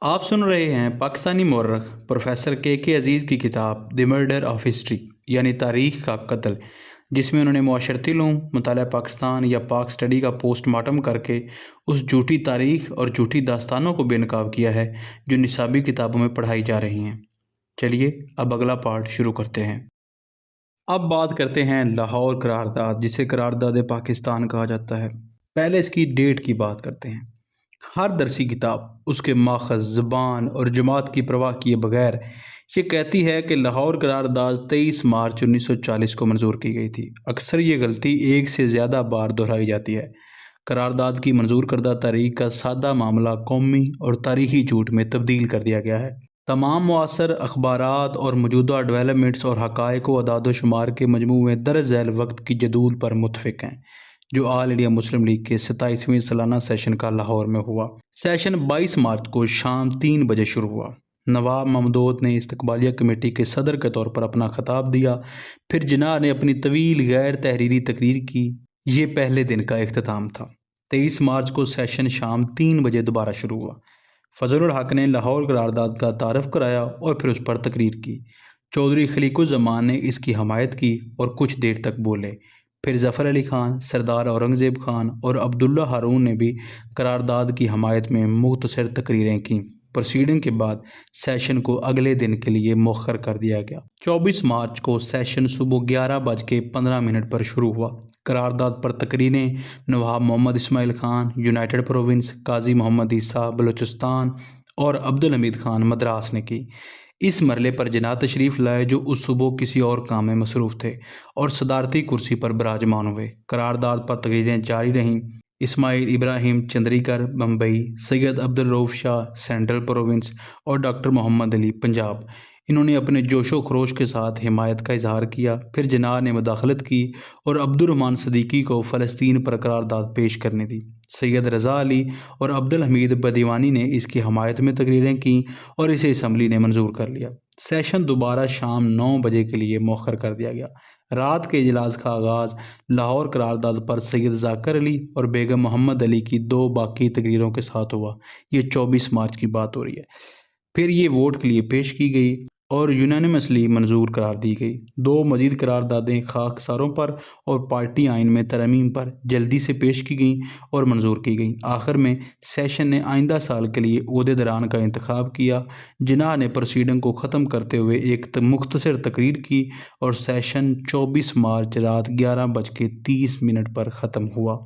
آپ سن رہے ہیں پاکستانی مورخ پروفیسر کے عزیز کی کتاب دی مرڈر آف ہسٹری یعنی تاریخ کا قتل، جس میں انہوں نے معاشرتی علوم مطالعہ پاکستان یا پاک سٹڈی کا پوسٹ مارٹم کر کے اس جھوٹی تاریخ اور جھوٹی داستانوں کو بے نقاب کیا ہے جو نصابی کتابوں میں پڑھائی جا رہی ہیں۔ چلیے اب اگلا پارٹ شروع کرتے ہیں۔ اب بات کرتے ہیں لاہور قرارداد، جسے قرارداد پاکستان کہا جاتا ہے۔ پہلے اس کی ڈیٹ کی بات کرتے ہیں۔ ہر درسی کتاب اس کے ماخذ، زبان اور جماعت کی پرواہ کیے بغیر یہ کہتی ہے کہ لاہور قرارداد 23 مارچ 1940 کو منظور کی گئی تھی۔ اکثر یہ غلطی ایک سے زیادہ بار دہرائی جاتی ہے۔ قرارداد کی منظور کردہ تاریخ کا سادہ معاملہ قومی اور تاریخی جھوٹ میں تبدیل کر دیا گیا ہے۔ تمام معاصر اخبارات اور موجودہ ڈیولپمنٹس اور حقائق و اعداد و شمار کے مجموعے درج ذیل وقت کی جدول پر متفق ہیں، جو آل انڈیا مسلم لیگ کے 27ویں سالانہ سیشن کا لاہور میں ہوا۔ سیشن 22 مارچ کو شام 3 بجے شروع ہوا۔ نواب ممدود نے استقبالیہ کمیٹی کے صدر کے طور پر اپنا خطاب دیا، پھر جناح نے اپنی طویل غیر تحریری تقریر کی۔ یہ پہلے دن کا اختتام تھا۔ 23 مارچ کو سیشن شام 3 بجے دوبارہ شروع ہوا۔ فضل الحق نے لاہور قرارداد کا تعارف کرایا اور پھر اس پر تقریر کی۔ چودھری خلیق الزمان نے اس کی حمایت کی اور کچھ دیر تک بولے۔ پھر ظفر علی خان، سردار اورنگزیب خان اور عبداللہ ہارون نے بھی قرارداد کی حمایت میں مختصر تقریریں کیں۔ پروسیڈنگ کے بعد سیشن کو اگلے دن کے لیے مؤخر کر دیا گیا۔ 24 مارچ کو سیشن صبح 11:15 پر شروع ہوا۔ قرارداد پر تقریریں نواب محمد اسماعیل خان یونائیٹڈ پروونس، قاضی محمد عیسیٰ بلوچستان اور عبدالحمید خان مدراس نے کی۔ اس مرحلے پر جناح تشریف لائے، جو اس صبح کسی اور کام میں مصروف تھے اور صدارتی کرسی پر براجمان ہوئے۔ قرارداد پر تقریریں جاری رہیں۔ اسماعیل ابراہیم چندریکر بمبئی، سید عبدالرؤف شاہ سینٹرل پروونس اور ڈاکٹر محمد علی پنجاب، انہوں نے اپنے جوش و خروش کے ساتھ حمایت کا اظہار کیا۔ پھر جناح نے مداخلت کی اور عبدالرحمن صدیقی کو فلسطین پر قرارداد پیش کرنے دی۔ سید رضا علی اور عبدالحمید بدیوانی نے اس کی حمایت میں تقریریں کیں اور اسے اسمبلی نے منظور کر لیا۔ سیشن دوبارہ شام 9 بجے کے لیے مؤخر کر دیا گیا۔ رات کے اجلاس کا آغاز لاہور قرارداد پر سید ذاکر علی اور بیگم محمد علی کی 2 باقی تقریروں کے ساتھ ہوا۔ یہ 24 مارچ کی بات ہو رہی ہے۔ پھر یہ ووٹ کے لیے پیش کی گئی اور یونانیمسلی منظور قرار دی گئی۔ 2 مزید قراردادیں خاکساروں پر اور پارٹی آئین میں ترمیم پر جلدی سے پیش کی گئیں اور منظور کی گئیں۔ آخر میں سیشن نے آئندہ سال کے لیے عہدیداران کا انتخاب کیا۔ جناح نے پروسیڈنگ کو ختم کرتے ہوئے ایک مختصر تقریر کی اور سیشن 24 مارچ رات 11:30 پر ختم ہوا۔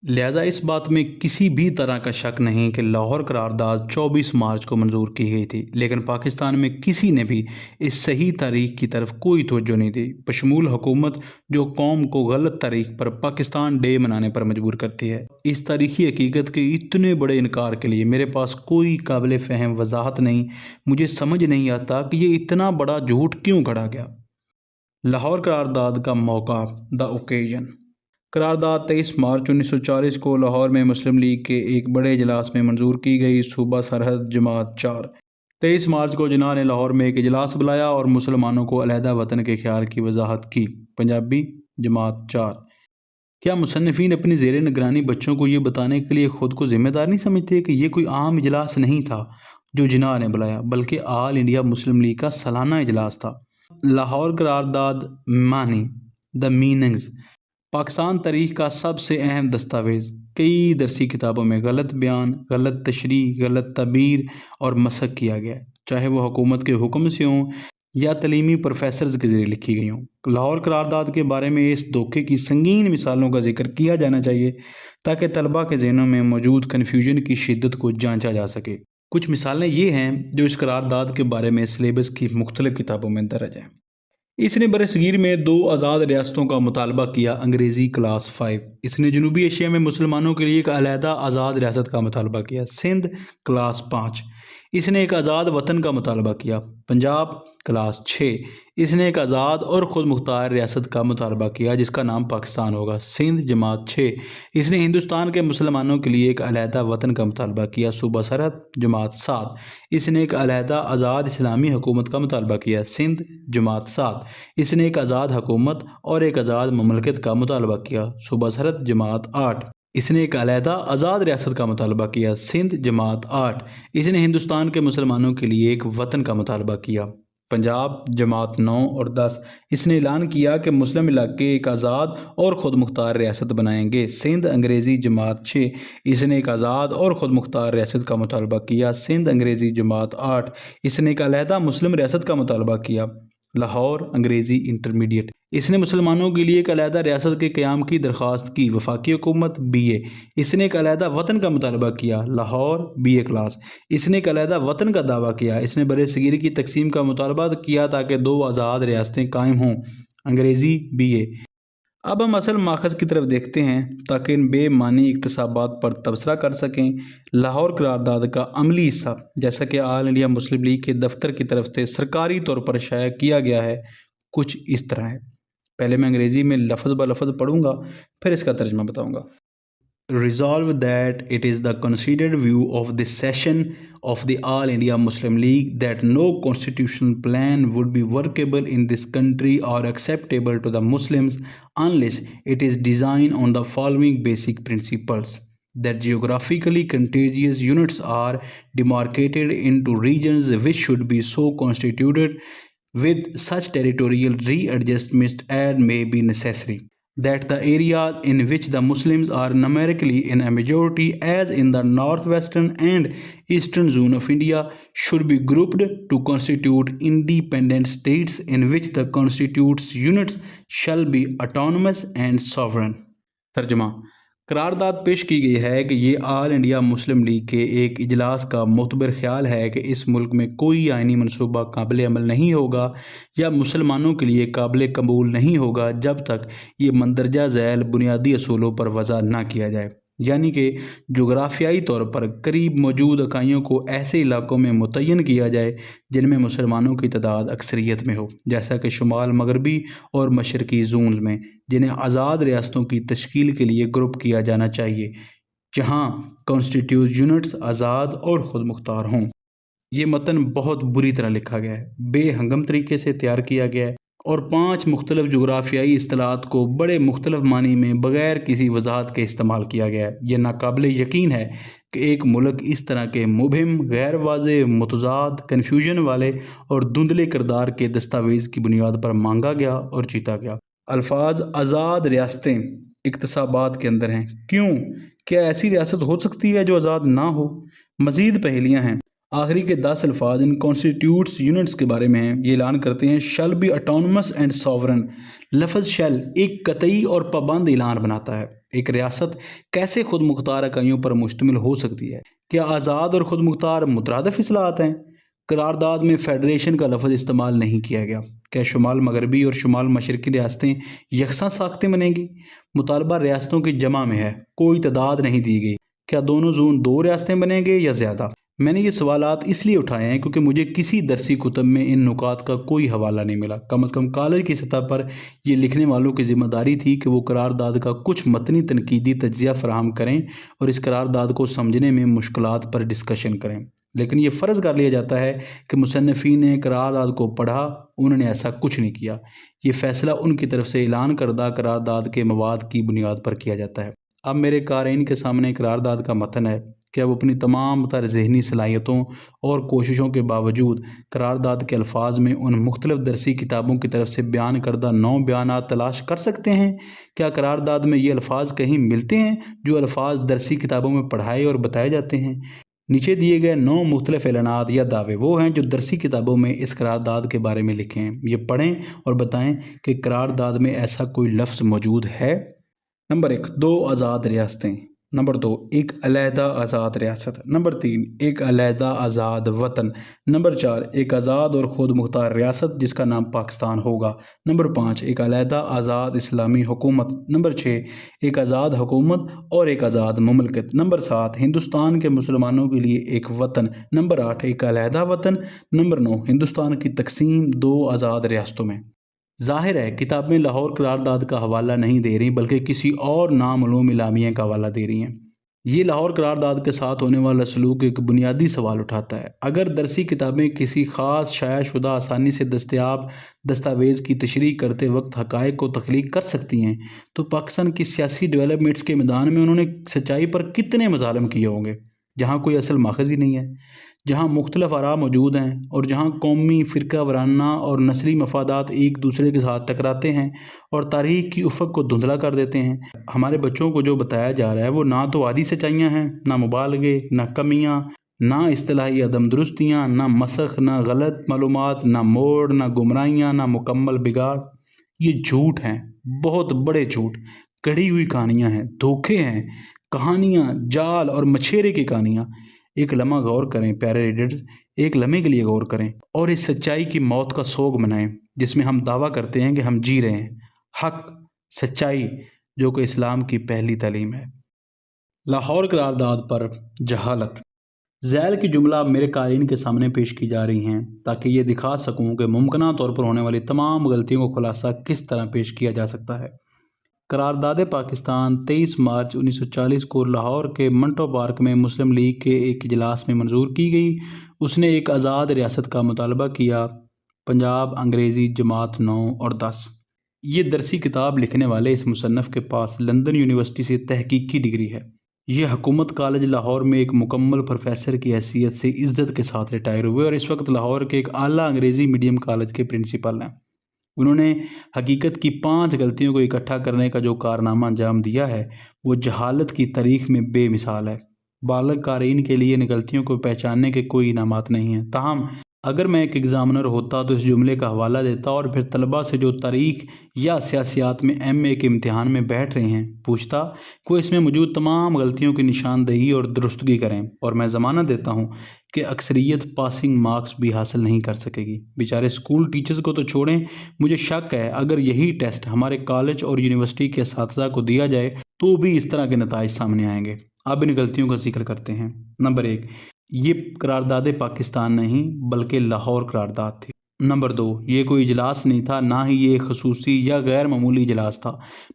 لہذا اس بات میں کسی بھی طرح کا شک نہیں کہ لاہور قرارداد 24 مارچ کو منظور کی گئی تھی، لیکن پاکستان میں کسی نے بھی اس صحیح تاریخ کی طرف کوئی توجہ نہیں دی، بشمول حکومت جو قوم کو غلط تاریخ پر پاکستان ڈے منانے پر مجبور کرتی ہے۔ اس تاریخی حقیقت کے اتنے بڑے انکار کے لیے میرے پاس کوئی قابل فہم وضاحت نہیں۔ مجھے سمجھ نہیں آتا کہ یہ اتنا بڑا جھوٹ کیوں گھڑا گیا۔ لاہور قرارداد کا موقع، دی اوکیزن۔ قرارداد 23 مارچ 1940 کو لاہور میں مسلم لیگ کے ایک بڑے اجلاس میں منظور کی گئی۔ صوبہ سرحد جماعت 4۔ 23 مارچ کو جناح نے لاہور میں ایک اجلاس بلایا اور مسلمانوں کو علیحدہ وطن کے خیال کی وضاحت کی۔ پنجابی جماعت 4۔ کیا مصنفین اپنی زیر نگرانی بچوں کو یہ بتانے کے لیے خود کو ذمہ دار نہیں سمجھتے کہ یہ کوئی عام اجلاس نہیں تھا جو جناح نے بلایا، بلکہ آل انڈیا مسلم لیگ کا سالانہ اجلاس تھا؟ لاہور قرارداد معنی، دی میننگز۔ پاکستان تاریخ کا سب سے اہم دستاویز۔ کئی درسی کتابوں میں غلط بیان، غلط تشریح، غلط تعبیر اور مسخ کیا گیا ہے، چاہے وہ حکومت کے حکم سے ہوں یا تعلیمی پروفیسرز کے ذریعے لکھی گئی ہوں۔ لاہور قرارداد کے بارے میں اس دھوکے کی سنگین مثالوں کا ذکر کیا جانا چاہیے تاکہ طلباء کے ذہنوں میں موجود کنفیوژن کی شدت کو جانچا جا سکے۔ کچھ مثالیں یہ ہیں جو اس قرارداد کے بارے میں سلیبس کی مختلف کتابوں میں درج ہیں۔ اس نے برصغیر میں 2 آزاد ریاستوں کا مطالبہ کیا، انگریزی کلاس 5۔ اس نے جنوبی ایشیا میں مسلمانوں کے لیے ایک علیحدہ آزاد ریاست کا مطالبہ کیا، سندھ کلاس 5۔ اس نے ایک آزاد وطن کا مطالبہ کیا، پنجاب کلاس 6۔ اس نے ایک آزاد اور خود مختار ریاست کا مطالبہ کیا جس کا نام پاکستان ہوگا، سندھ جماعت 6۔ اس نے ہندوستان کے مسلمانوں کے لیے ایک علیحدہ وطن کا مطالبہ کیا، صوبہ سرحد جماعت 7۔ اس نے ایک علیحدہ آزاد اسلامی حکومت کا مطالبہ کیا، سندھ جماعت 7۔ اس نے ایک آزاد حکومت اور ایک آزاد مملکت کا مطالبہ کیا، صوبہ سرحد جماعت 8۔ اس نے ایک علیحدہ آزاد ریاست کا مطالبہ کیا، سندھ جماعت 8۔ اس نے ہندوستان کے مسلمانوں کے لیے ایک وطن کا مطالبہ کیا، پنجاب جماعت 9 اور 10۔ اس نے اعلان کیا کہ مسلم علاقے ایک آزاد اور خود مختار ریاست بنائیں گے، سندھ انگریزی جماعت 6۔ اس نے ایک آزاد اور خود مختار ریاست کا مطالبہ کیا، سندھ انگریزی جماعت 8۔ اس نے ایک علیحدہ مسلم ریاست کا مطالبہ کیا، لاہور انگریزی انٹرمیڈیٹ۔ اس نے مسلمانوں کے لیے ایک علیحدہ ریاست کے قیام کی درخواست کی، وفاقی حکومت BA۔ اس نے ایک علیحدہ وطن کا مطالبہ کیا، لاہور BA کلاس۔ اس نے ایک علیحدہ وطن کا دعویٰ کیا۔ اس نے بر صغیر کی تقسیم کا مطالبہ کیا تاکہ 2 آزاد ریاستیں قائم ہوں، انگریزی BA۔ اب ہم اصل ماخذ کی طرف دیکھتے ہیں تاکہ ان بے معنی اقتصابات پر تبصرہ کر سکیں۔ لاہور قرارداد کا عملی حصہ، جیسا کہ آل انڈیا مسلم لیگ کے دفتر کی طرف سے سرکاری طور پر شائع کیا گیا ہے، کچھ اس طرح ہے۔ پہلے میں انگریزی میں لفظ بہ لفظ پڑھوں گا، پھر اس کا ترجمہ بتاؤں گا۔ Resolve that it is the considered view of this session of the All India Muslim League that no constitutional plan would be workable in this country or acceptable to the Muslims unless it is designed on the following basic principles: that geographically contiguous units are demarcated into regions which should be so constituted with such territorial readjustments as may be necessary; that the areas in which the Muslims are numerically in a majority, as in the northwestern and eastern zone of India, should be grouped to constitute independent states in which the constitutes units shall be autonomous and sovereign۔ ترجمہ: قرارداد پیش کی گئی ہے کہ یہ آل India Muslim league کے ایک اجلاس کا معتبر خیال ہے کہ اس ملک میں کوئی آئینی منصوبہ قابل عمل نہیں ہوگا یا مسلمانوں کے لیے قابل قبول نہیں ہوگا جب تک یہ مندرجہ ذیل بنیادی اصولوں پر وضع نہ کیا جائے، یعنی کہ جغرافیائی طور پر قریب موجود اکائیوں کو ایسے علاقوں میں متعین کیا جائے جن میں مسلمانوں کی تعداد اکثریت میں ہو، جیسا کہ شمال مغربی اور مشرقی زونز میں، جنہیں آزاد ریاستوں کی تشکیل کے لیے گروپ کیا جانا چاہیے، جہاں کانسٹیٹیوٹ یونٹس آزاد اور خود مختار ہوں۔ یہ متن بہت بری طرح لکھا گیا ہے، بے ہنگم طریقے سے تیار کیا گیا ہے اور 5 مختلف جغرافیائی اصطلاحات کو بڑے مختلف معنی میں بغیر کسی وضاحت کے استعمال کیا گیا ہے۔ یہ ناقابل یقین ہے کہ ایک ملک اس طرح کے مبہم، غیر واضح، متضاد، کنفیوژن والے اور دھندلے کردار کے دستاویز کی بنیاد پر مانگا گیا اور جیتا گیا۔ الفاظ آزاد ریاستیں اقتصابات کے اندر ہیں، کیوں؟ کیا ایسی ریاست ہو سکتی ہے جو آزاد نہ ہو؟ مزید پہلیاں ہیں۔ آخری کے 10 الفاظ ان کانسٹیٹیوٹس یونٹس کے بارے میں ہیں۔ یہ اعلان کرتے ہیں شل بی اٹانومس اینڈ ساورن۔ لفظ شل ایک قطعی اور پابند اعلان بناتا ہے۔ ایک ریاست کیسے خود مختار اکائیوں پر مشتمل ہو سکتی ہے؟ کیا آزاد اور خود مختار مترادف اصطلاحات ہیں؟ قرارداد میں فیڈریشن کا لفظ استعمال نہیں کیا گیا۔ کیا شمال مغربی اور شمال مشرقی ریاستیں یکساں ساختیں بنیں گی؟ مطالبہ ریاستوں کی جمع میں ہے، کوئی تعداد نہیں دی گئی۔ کیا دونوں زون 2 ریاستیں بنیں گے یا زیادہ؟ میں نے یہ سوالات اس لیے اٹھائے ہیں کیونکہ مجھے کسی درسی کتب میں ان نکات کا کوئی حوالہ نہیں ملا۔ کم از کم کالج کی سطح پر یہ لکھنے والوں کی ذمہ داری تھی کہ وہ قرارداد کا کچھ متنی تنقیدی تجزیہ فراہم کریں اور اس قرارداد کو سمجھنے میں مشکلات پر ڈسکشن کریں، لیکن یہ فرض کر لیا جاتا ہے کہ مصنفین نے قرارداد کو پڑھا، انہوں نے ایسا کچھ نہیں کیا۔ یہ فیصلہ ان کی طرف سے اعلان کردہ قرارداد کے مواد کی بنیاد پر کیا جاتا ہے۔ اب میرے قارئین کے سامنے قرارداد کا متن ہے۔ کیا وہ اپنی تمام تر ذہنی صلاحیتوں اور کوششوں کے باوجود قرارداد کے الفاظ میں ان مختلف درسی کتابوں کی طرف سے بیان کردہ 9 بیانات تلاش کر سکتے ہیں؟ کیا قرارداد میں یہ الفاظ کہیں ملتے ہیں جو الفاظ درسی کتابوں میں پڑھائے اور بتائے جاتے ہیں؟ نیچے دیے گئے 9 مختلف اعلانات یا دعوے وہ ہیں جو درسی کتابوں میں اس قرارداد کے بارے میں لکھے ہیں۔ یہ پڑھیں اور بتائیں کہ قرارداد میں ایسا کوئی لفظ موجود ہے۔ نمبر 1، 2 آزاد ریاستیں۔ نمبر 2، ایک علیحدہ آزاد ریاست۔ نمبر 3، ایک علیحدہ آزاد وطن۔ نمبر 4، ایک آزاد اور خود مختار ریاست جس کا نام پاکستان ہوگا۔ نمبر 5، ایک علیحدہ آزاد اسلامی حکومت۔ نمبر 6، ایک آزاد حکومت اور ایک آزاد مملکت۔ نمبر 7، ہندوستان کے مسلمانوں کے لیے ایک وطن۔ نمبر 8، ایک علیحدہ وطن۔ نمبر 9، ہندوستان کی تقسیم 2 آزاد ریاستوں میں۔ ظاہر ہے کتابیں لاہور قرارداد کا حوالہ نہیں دے رہی بلکہ کسی اور نامعلوم اعلامیہ کا حوالہ دے رہی ہیں۔ یہ لاہور قرارداد کے ساتھ ہونے والا سلوک ایک بنیادی سوال اٹھاتا ہے۔ اگر درسی کتابیں کسی خاص شائع شدہ آسانی سے دستیاب دستاویز کی تشریح کرتے وقت حقائق کو تخلیق کر سکتی ہیں تو پاکستان کی سیاسی ڈیولپمنٹس کے میدان میں انہوں نے سچائی پر کتنے مظالم کیے ہوں گے، جہاں کوئی اصل ماخذ ہی نہیں ہے، جہاں مختلف آراء موجود ہیں اور جہاں قومی، فرقہ وارانہ اور نسلی مفادات ایک دوسرے کے ساتھ ٹکراتے ہیں اور تاریخ کی افق کو دھندلا کر دیتے ہیں۔ ہمارے بچوں کو جو بتایا جا رہا ہے وہ نہ تو عادی سچائیاں ہیں، نہ مبالغے، نہ کمیاں، نہ اصطلاحی عدم درستیاں، نہ مسخ، نہ غلط معلومات، نہ موڑ، نہ گمراہیاں، نہ مکمل بگاڑ۔ یہ جھوٹ ہیں، بہت بڑے جھوٹ، کڑی ہوئی کہانیاں ہیں، دھوکے ہیں، کہانیاں، جال اور مچھیرے کی کہانیاں۔ ایک لمحہ غور کریں پیارے ریڈرز، ایک لمحے کے لیے غور کریں اور اس سچائی کی موت کا سوگ منائیں جس میں ہم دعویٰ کرتے ہیں کہ ہم جی رہے ہیں۔ حق، سچائی، جو کہ اسلام کی پہلی تعلیم ہے۔ لاہور قرارداد پر جہالت۔ ذیل کی جملہ میرے قارئین کے سامنے پیش کی جا رہی ہیں تاکہ یہ دکھا سکوں کہ ممکنہ طور پر ہونے والی تمام غلطیوں کا خلاصہ کس طرح پیش کیا جا سکتا ہے۔ قرارداد پاکستان 23 مارچ 1940 کو لاہور کے منٹو پارک میں مسلم لیگ کے ایک اجلاس میں منظور کی گئی۔ اس نے ایک آزاد ریاست کا مطالبہ کیا۔ پنجاب، انگریزی، جماعت 9 اور 10۔ یہ درسی کتاب لکھنے والے اس مصنف کے پاس لندن یونیورسٹی سے تحقیقی ڈگری ہے۔ یہ حکومت کالج لاہور میں ایک مکمل پروفیسر کی حیثیت سے عزت کے ساتھ ریٹائر ہوئے اور اس وقت لاہور کے ایک اعلیٰ انگریزی میڈیم کالج کے پرنسپل ہیں۔ انہوں نے حقیقت کی 5 غلطیوں کو اکٹھا کرنے کا جو کارنامہ انجام دیا ہے وہ جہالت کی تاریخ میں بے مثال ہے۔ بالغ قارئین کے لیے ان غلطیوں کو پہچاننے کے کوئی انعامات نہیں ہیں، تاہم اگر میں ایک ایگزامنر ہوتا تو اس جملے کا حوالہ دیتا اور پھر طلباء سے جو تاریخ یا سیاسیات میں ایم اے کے امتحان میں بیٹھ رہے ہیں پوچھتا کہ وہ اس میں موجود تمام غلطیوں کی نشاندہی اور درستگی کریں، اور میں ضمانت دیتا ہوں کہ اکثریت پاسنگ مارکس بھی حاصل نہیں کر سکے گی۔ بیچارے اسکول ٹیچرز کو تو چھوڑیں، مجھے شک ہے اگر یہی ٹیسٹ ہمارے کالج اور یونیورسٹی کے اساتذہ کو دیا جائے تو بھی اس طرح کے نتائج سامنے آئیں گے۔ اب ان غلطیوں کا ذکر کرتے ہیں۔ نمبر 1، یہ قرارداد پاکستان نہیں بلکہ لاہور قرارداد تھی۔ نمبر 2، یہ کوئی اجلاس نہیں تھا، نہ ہی یہ ایک خصوصی یا غیر معمولی اجلاس تھا،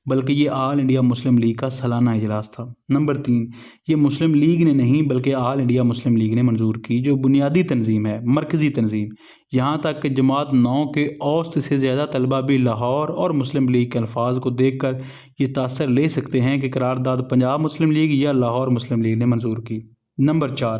بلکہ یہ آل انڈیا مسلم لیگ کا سالانہ اجلاس تھا۔ نمبر 3، یہ مسلم لیگ نے نہیں بلکہ آل انڈیا مسلم لیگ نے منظور کی، جو بنیادی تنظیم ہے، مرکزی تنظیم، یہاں تک کہ جماعت 9 کے اوسط سے زیادہ طلبہ بھی لاہور اور مسلم لیگ کے الفاظ کو دیکھ کر یہ تاثر لے سکتے ہیں کہ قرارداد پنجاب مسلم لیگ یا لاہور مسلم لیگ نے منظور کی۔ نمبر 4،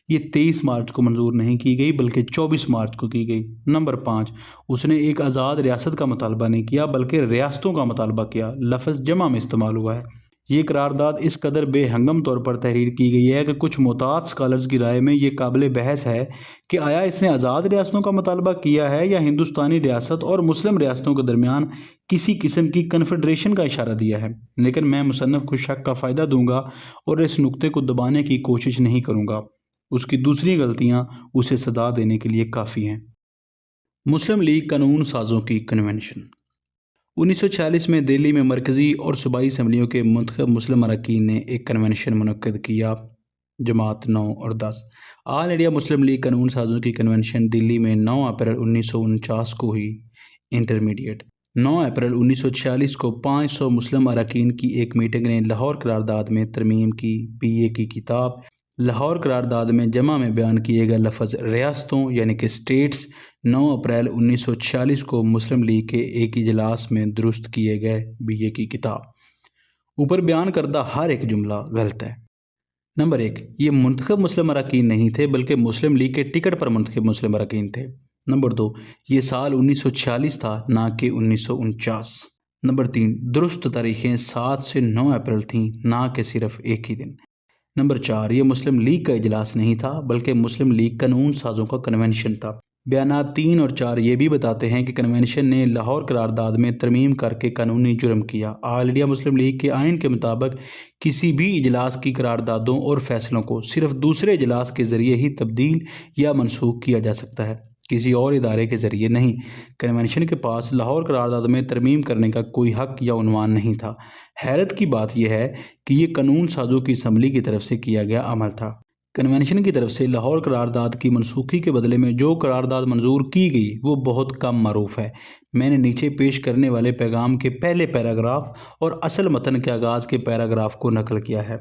یہ 23 مارچ کو منظور نہیں کی گئی بلکہ 24 مارچ کو کی گئی۔ نمبر 5، اس نے ایک آزاد ریاست کا مطالبہ نہیں کیا بلکہ ریاستوں کا مطالبہ کیا، لفظ جمع میں استعمال ہوا ہے۔ یہ قرارداد اس قدر بے ہنگم طور پر تحریر کی گئی ہے کہ کچھ محتاط اسکالرز کی رائے میں یہ قابل بحث ہے کہ آیا اس نے آزاد ریاستوں کا مطالبہ کیا ہے یا ہندوستانی ریاست اور مسلم ریاستوں کے درمیان کسی قسم کی کنفیڈریشن کا اشارہ دیا ہے۔ لیکن میں مصنف کو شک کا فائدہ دوں گا اور اس نقطے کو دبانے کی کوشش نہیں کروں گا۔ اس کی دوسری غلطیاں اسے صدا دینے کے لیے کافی ہیں۔ مسلم لیگ قانون سازوں کی کنونشن۔ 1946 میں دہلی میں مرکزی اور صوبائی اسمبلیوں کے منتخب مسلم اراکین نے ایک کنونشن منعقد کیا۔ جماعت 9 اور 10۔ آل انڈیا مسلم لیگ قانون سازوں کی کنونشن دلی میں 9 اپریل 1949 کو ہوئی۔ انٹرمیڈیٹ۔ 9 اپریل 1946 کو 500 مسلم اراکین کی ایک میٹنگ نے لاہور قرارداد میں ترمیم کی۔ بی اے کی کتاب لاہور قرارداد میں جمع میں بیان کیے گئے لفظ ریاستوں یعنی کہ اسٹیٹس 9 اپریل 1946 کو مسلم لیگ کے ایک اجلاس میں درست کیے گئے۔ بی اے کی کتاب۔ اوپر بیان کردہ ہر ایک جملہ غلط ہے۔ نمبر 1، یہ منتخب مسلم اراکین نہیں تھے بلکہ مسلم لیگ کے ٹکٹ پر منتخب مسلم اراکین تھے۔ نمبر 2، یہ سال 1946 تھا نہ کہ 1949۔ نمبر 3، درست تاریخیں 7 سے 9 اپریل تھیں نہ کہ صرف ایک ہی دن۔ نمبر 4، یہ مسلم لیگ کا اجلاس نہیں تھا بلکہ مسلم لیگ قانون سازوں کا کنونشن تھا۔ بیانات 3 اور 4 یہ بھی بتاتے ہیں کہ کنونشن نے لاہور قرارداد میں ترمیم کر کے قانونی جرم کیا۔ آل انڈیا مسلم لیگ کے آئین کے مطابق کسی بھی اجلاس کی قراردادوں اور فیصلوں کو صرف دوسرے اجلاس کے ذریعے ہی تبدیل یا منسوخ کیا جا سکتا ہے، کسی اور ادارے کے ذریعے نہیں۔ کنونشن کے پاس لاہور قرارداد میں ترمیم کرنے کا کوئی حق یا عنوان نہیں تھا۔ حیرت کی بات یہ ہے کہ یہ قانون سازوں کی اسمبلی کی طرف سے کیا گیا عمل تھا۔ کنونشن کی طرف سے لاہور قرارداد کی منسوخی کے بدلے میں جو قرارداد منظور کی گئی وہ بہت کم معروف ہے۔ میں نے نیچے پیش کرنے والے پیغام کے پہلے پیراگراف اور اصل متن کے آغاز کے پیراگراف کو نقل کیا ہے۔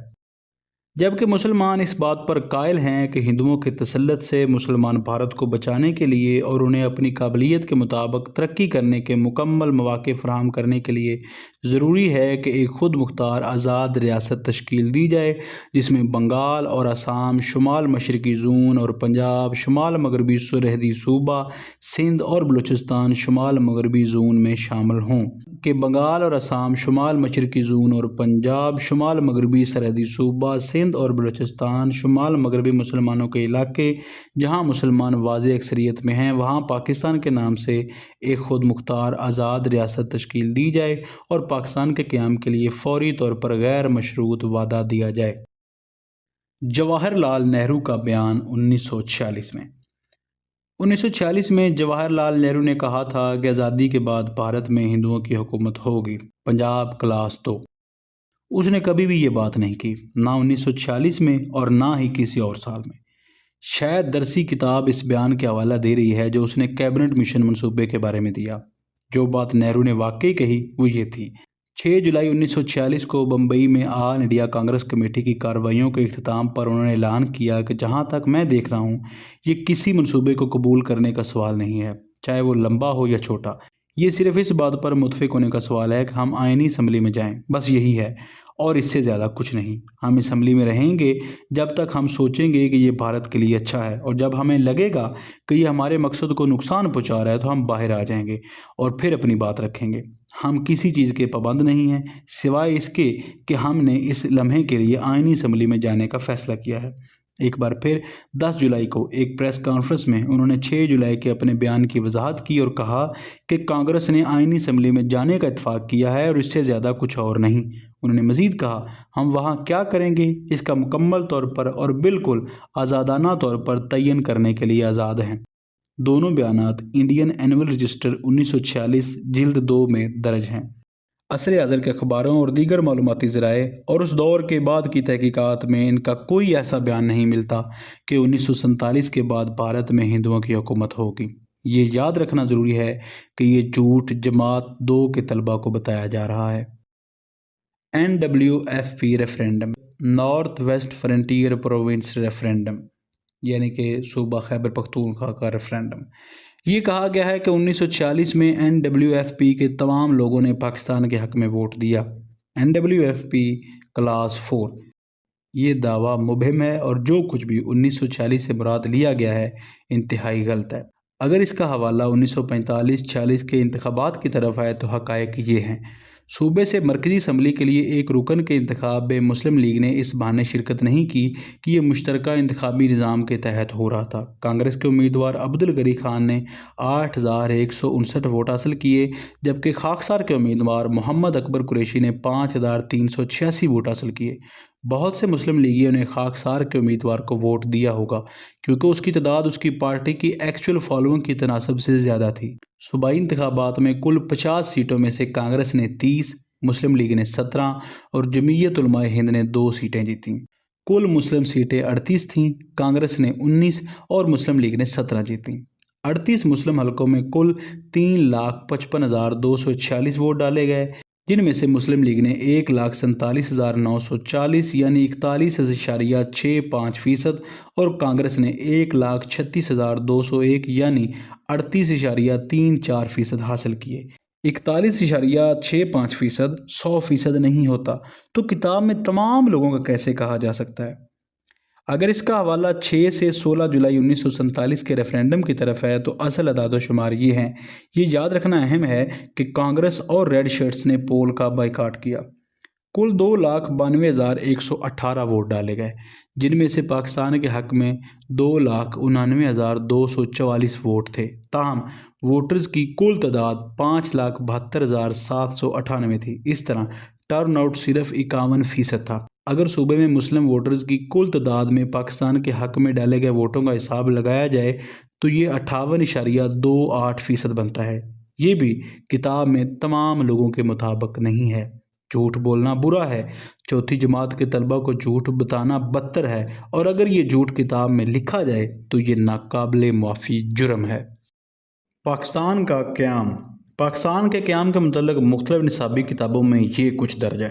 جبکہ مسلمان اس بات پر قائل ہیں کہ ہندوؤں کے تسلط سے مسلمان بھارت کو بچانے کے لیے اور انہیں اپنی قابلیت کے مطابق ترقی کرنے کے مکمل مواقع فراہم کرنے کے لیے ضروری ہے کہ ایک خود مختار آزاد ریاست تشکیل دی جائے، جس میں بنگال اور آسام شمال مشرقی زون اور پنجاب شمال مغربی سرحدی صوبہ، سندھ اور بلوچستان شمال مغربی زون میں شامل ہوں۔ کہ بنگال اور آسام شمال مشرقی زون اور پنجاب شمال مغربی سرحدی صوبہ، سندھ اور بلوچستان شمال مغربی مسلمانوں کے علاقے جہاں مسلمان واضح اکثریت میں ہیں، وہاں پاکستان کے نام سے ایک خود مختار آزاد ریاست تشکیل دی جائے اور پاکستان کے قیام کے لیے فوری طور پر غیر مشروط وعدہ دیا جائے۔ جواہر لال نہرو کا بیان 1946 میں 1946 میں جواہر لال نہرو نے کہا تھا کہ آزادی کے بعد بھارت میں ہندوؤں کی حکومت ہوگی، پنجاب کلاس 2۔ اس نے کبھی بھی یہ بات نہیں کی، نہ 1946 میں اور نہ ہی کسی اور سال میں۔ شاید درسی کتاب اس بیان کے حوالہ دے رہی ہے جو اس نے کیبنٹ مشن منصوبے کے بارے میں دیا۔ جو بات نہرو نے واقعی کہی وہ یہ تھی۔ 6 جولائی 1946 کو بمبئی میں آل انڈیا کانگریس کمیٹی کی کارروائیوں کے اختتام پر انہوں نے اعلان کیا کہ جہاں تک میں دیکھ رہا ہوں یہ کسی منصوبے کو قبول کرنے کا سوال نہیں ہے، چاہے وہ لمبا ہو یا چھوٹا۔ یہ صرف اس بات پر متفق ہونے کا سوال ہے کہ ہم آئینی اسمبلی میں جائیں، بس یہی ہے، اور اس سے زیادہ کچھ نہیں۔ ہم اسمبلی میں رہیں گے جب تک ہم سوچیں گے کہ یہ بھارت کے لیے اچھا ہے، اور جب ہمیں لگے گا کہ یہ ہمارے مقصد کو نقصان پہنچا رہا ہے تو ہم باہر آ جائیں گے اور پھر اپنی بات رکھیں گے۔ ہم کسی چیز کے پابند نہیں ہیں سوائے اس کے کہ ہم نے اس لمحے کے لیے آئینی اسمبلی میں جانے کا فیصلہ کیا ہے۔ ایک بار پھر 10 جولائی کو ایک پریس کانفرنس میں انہوں نے 6 جولائی کے اپنے بیان کی وضاحت کی اور کہا کہ کانگریس نے آئینی اسمبلی میں جانے کا اتفاق کیا ہے اور اس سے زیادہ کچھ اور نہیں۔ انہوں نے مزید کہا، ہم وہاں کیا کریں گے اس کا مکمل طور پر اور بالکل آزادانہ طور پر تعین کرنے کے لیے آزاد ہیں۔ دونوں بیانات انڈین اینول رجسٹر 1946 جلد 2 میں درج ہیں۔ عصر حاضر کے اخباروں اور دیگر معلوماتی ذرائع اور اس دور کے بعد کی تحقیقات میں ان کا کوئی ایسا بیان نہیں ملتا کہ 1947 کے بعد بھارت میں ہندوؤں کی حکومت ہوگی۔ یہ یاد رکھنا ضروری ہے کہ یہ جھوٹ جماعت 2 کے طلباء کو بتایا جا رہا ہے۔ NWFP referendum, north west frontier province referendum, یعنی کہ صوبہ خیبر پختونخوا کا ریفرینڈم۔ یہ کہا گیا ہے کہ 1946 میں NWFP کے تمام لوگوں نے پاکستان کے حق میں ووٹ دیا۔ NWFP class 4۔ یہ دعویٰ مبہم ہے اور جو کچھ بھی 1946 سے مراد لیا گیا ہے انتہائی غلط ہے۔ اگر اس کا حوالہ 1945-46 کے انتخابات کی طرف ہے تو حقائق یہ ہیں۔ صوبے سے مرکزی اسمبلی کے لیے ایک رکن کے انتخاب میں مسلم لیگ نے اس بہانے شرکت نہیں کی کہ یہ مشترکہ انتخابی نظام کے تحت ہو رہا تھا۔ کانگریس کے امیدوار عبدالغنی خان نے 8,159 ووٹ حاصل کیے، جبکہ خاکسار کے امیدوار محمد اکبر قریشی نے 5,386 ووٹ حاصل کیے۔ بہت سے مسلم لیگیوں نے خاکسار کے امیدوار کو ووٹ دیا ہوگا کیونکہ اس کی تعداد اس کی پارٹی کی ایکچول فالوئنگ کی تناسب سے زیادہ تھی۔ صوبائی انتخابات میں کل 50 سیٹوں میں سے کانگریس نے 30، مسلم لیگ نے 17 اور جمعیت علماء ہند نے 2 سیٹیں جیتیں۔ کل مسلم سیٹیں 38 تھیں، کانگریس نے 19 اور مسلم لیگ نے 17 جیتیں۔ 38 مسلم حلقوں میں کل 3,55,246 ووٹ ڈالے گئے، جن میں سے مسلم لیگ نے 1,47,940 یعنی 41.65% اور کانگریس نے 1,36,201 یعنی 38.34% حاصل کیے۔ 41.65% 100% نہیں ہوتا تو کتاب میں تمام لوگوں کا کیسے کہا جا سکتا ہے؟ اگر اس کا حوالہ 6 سے 16 جولائی 1947 کے ریفرینڈم کی طرف ہے تو اصل اعداد و شمار یہ ہیں۔ یہ یاد رکھنا اہم ہے کہ کانگریس اور ریڈ شرٹس نے پول کا بائیکاٹ کیا۔ کل 2,92,118 ووٹ ڈالے گئے، جن میں سے پاکستان کے حق میں 2,99,244 ووٹ تھے۔ تاہم ووٹرز کی کل تعداد 5,72,798 تھی۔ اس طرح ٹرن آؤٹ صرف 51% تھا۔ اگر صوبے میں مسلم ووٹرز کی کل تعداد میں پاکستان کے حق میں ڈالے گئے ووٹوں کا حساب لگایا جائے تو یہ 58.28% بنتا ہے۔ یہ بھی کتاب میں تمام لوگوں کے مطابق نہیں ہے۔ جھوٹ بولنا برا ہے، چوتھی جماعت کے طلباء کو جھوٹ بتانا بدتر ہے، اور اگر یہ جھوٹ کتاب میں لکھا جائے تو یہ ناقابل معافی جرم ہے۔ پاکستان کا قیام۔ پاکستان کے قیام کے متعلق مختلف نصابی کتابوں میں یہ کچھ درج ہے۔